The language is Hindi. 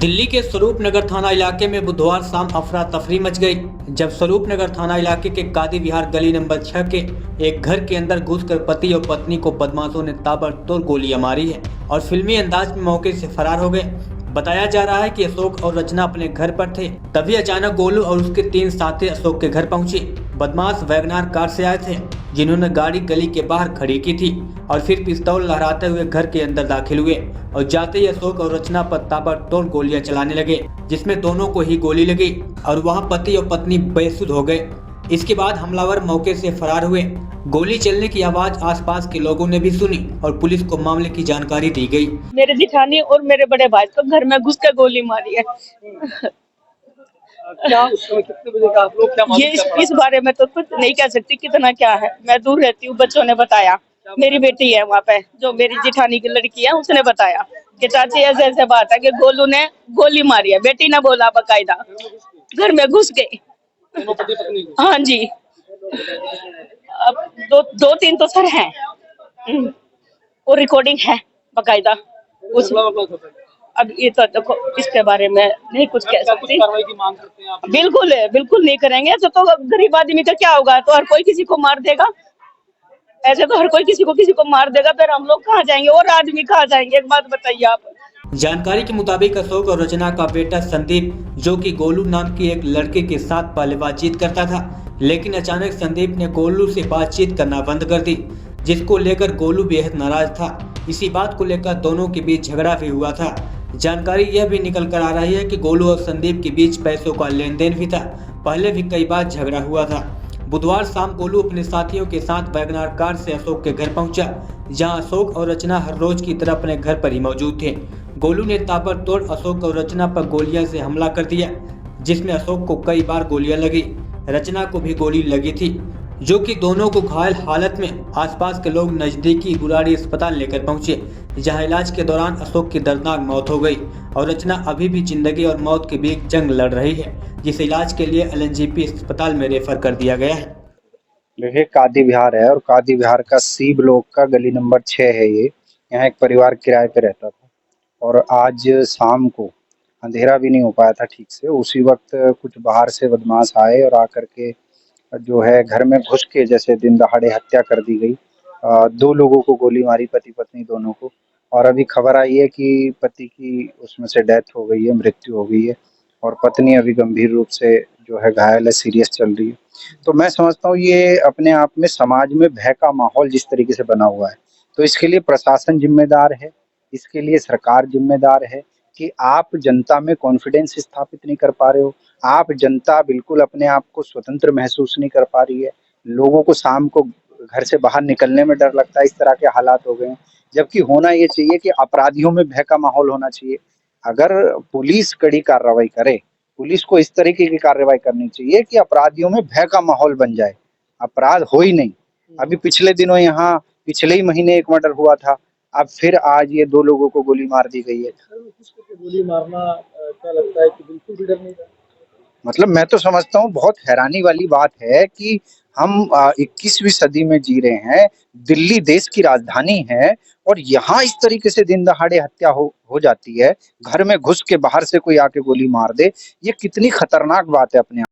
दिल्ली के स्वरूप नगर थाना इलाके में बुधवार शाम अफरा तफरी मच गई जब स्वरूप नगर थाना इलाके के कादी विहार गली नंबर 6 के एक घर के अंदर घुसकर पति और पत्नी को बदमाशों ने ताबड़तोड़ गोलियां मारी है और फिल्मी अंदाज में मौके से फरार हो गए। बताया जा रहा है कि अशोक और रचना अपने घर पर थे, तभी अचानक गोलू और उसके 3 साथी अशोक के घर पहुंचे। बदमाश वैगनार कार से आए थे जिन्होंने गाड़ी गली के बाहर खड़ी की थी और फिर पिस्तौल लहराते हुए घर के अंदर दाखिल हुए और जाते ही अशोक और रचना पर ताबड़तोड़ गोलियां चलाने लगे, जिसमें दोनों को ही गोली लगी और वहां पति और पत्नी बेसुध हो गए। इसके बाद हमलावर मौके से फरार हुए। गोली चलने की आवाज आसपास के लोगों ने भी सुनी और पुलिस को मामले की जानकारी दी गई। मेरे जिठानी और मेरे बड़े भाई को घर में घुस कर गोली मारी है। क्या उस समय कितने बजे का आप लोग क्या ये इस बारे में तो कुछ नहीं कह सकती कितना क्या है, मैं दूर रहती हूँ। बच्चों ने बताया, मेरी बेटी है वहाँ पे जो मेरी जिठानी की लड़की है, उसने बताया कि चाची ऐसे ऐसे बात है कि गोलू ने गोली मारी है। बेटी ने बोला बकायदा घर में घुस गई। पति पत्नी को? हाँ जी, अब दो तीन तो सर हैं और रिकॉर्डिंग है बकायदा उस। अब ये तो देखो इसके बारे में नहीं कुछ कह सकती। कार्रवाई की मांग करते हैं आप? बिल्कुल नहीं करेंगे। ऐसे तो गरीब आदमी का क्या होगा, तो हर कोई किसी को मार देगा। ऐसे तो हर कोई किसी को मार देगा, फिर हम लोग कहाँ जाएंगे और आदमी कहाँ जाएंगे? एक बात बताइए आप। जानकारी के मुताबिक अशोक और रचना का बेटा संदीप, जो कि गोलू नाम की एक लड़के के साथ पहले बातचीत करता था, लेकिन अचानक संदीप ने गोलू से बातचीत करना बंद कर दी, जिसको लेकर गोलू बेहद नाराज था। इसी बात को लेकर दोनों के बीच झगड़ा भी हुआ था। जानकारी यह भी निकल कर आ रही है कि गोलू और संदीप के बीच पैसों का लेन देन भी था। पहले भी कई बार झगड़ा हुआ था। बुधवार शाम गोलू अपने साथियों के साथ वैगनार कार से अशोक के घर पहुंचा, जहां अशोक और रचना हर रोज की तरह अपने घर पर ही मौजूद थे। गोलू ने ताबड़तोड़ अशोक और रचना पर गोलियां से हमला कर दिया, जिसमें अशोक को कई बार गोलियां लगी। रचना को भी गोली लगी थी, जो कि दोनों को घायल हालत में आसपास के लोग नजदीकी गुराड़ी अस्पताल लेकर पहुंचे, जहां इलाज के दौरान अशोक की दर्दनाक मौत हो गई और रचना अभी भी जिंदगी और मौत के बीच जंग लड़ रही है, जिसे इलाज के लिए एलएनजेपी अस्पताल में रेफर कर दिया गया है। देखिए, कादी विहार है और कादी विहार का सी ब्लॉक का गली नंबर 6 है। ये यहाँ एक परिवार किराए पे रहता था और आज शाम को अंधेरा भी नहीं हो पाया था ठीक से, उसी वक्त कुछ बाहर से बदमाश आए और आकर के जो है घर में घुस के जैसे दिन दहाड़े हत्या कर दी गई। 2 लोगों को गोली मारी, पति पत्नी दोनों को, और अभी खबर आई है कि पति की उसमें से डेथ हो गई है, मृत्यु हो गई है, और पत्नी अभी गंभीर रूप से जो है घायल है, सीरियस चल रही है। तो मैं समझता हूँ ये अपने आप में समाज में भय का माहौल जिस तरीके से बना हुआ है, तो इसके लिए प्रशासन जिम्मेदार है, इसके लिए सरकार जिम्मेदार है कि आप जनता में कॉन्फिडेंस स्थापित नहीं कर पा रहे हो। आप जनता बिल्कुल अपने आप को स्वतंत्र महसूस नहीं कर पा रही है। लोगों को शाम को घर से बाहर निकलने में डर लगता है, इस तरह के हालात हो गए हैं। जबकि होना ये चाहिए कि अपराधियों में भय का माहौल होना चाहिए। अगर पुलिस कड़ी कार्रवाई करे, पुलिस को इस तरीके की कार्रवाई करनी चाहिए कि अपराधियों में भय का माहौल बन जाए, अपराध हो ही नहीं। अभी पिछले दिनों यहाँ पिछले ही महीने एक मर्डर हुआ था, अब फिर आज ये 2 लोगों को गोली मार दी गई है। गोली मारना क्या लगता है कि बिल्कुल भी डर नहीं था? मतलब मैं तो समझता हूँ बहुत हैरानी वाली बात है कि हम 21वीं सदी में जी रहे हैं, दिल्ली देश की राजधानी है और यहाँ इस तरीके से दिन दहाड़े हत्या हो जाती है। घर में घुस के बाहर से कोई आके गोली मार दे, ये कितनी खतरनाक बात है अपने आप।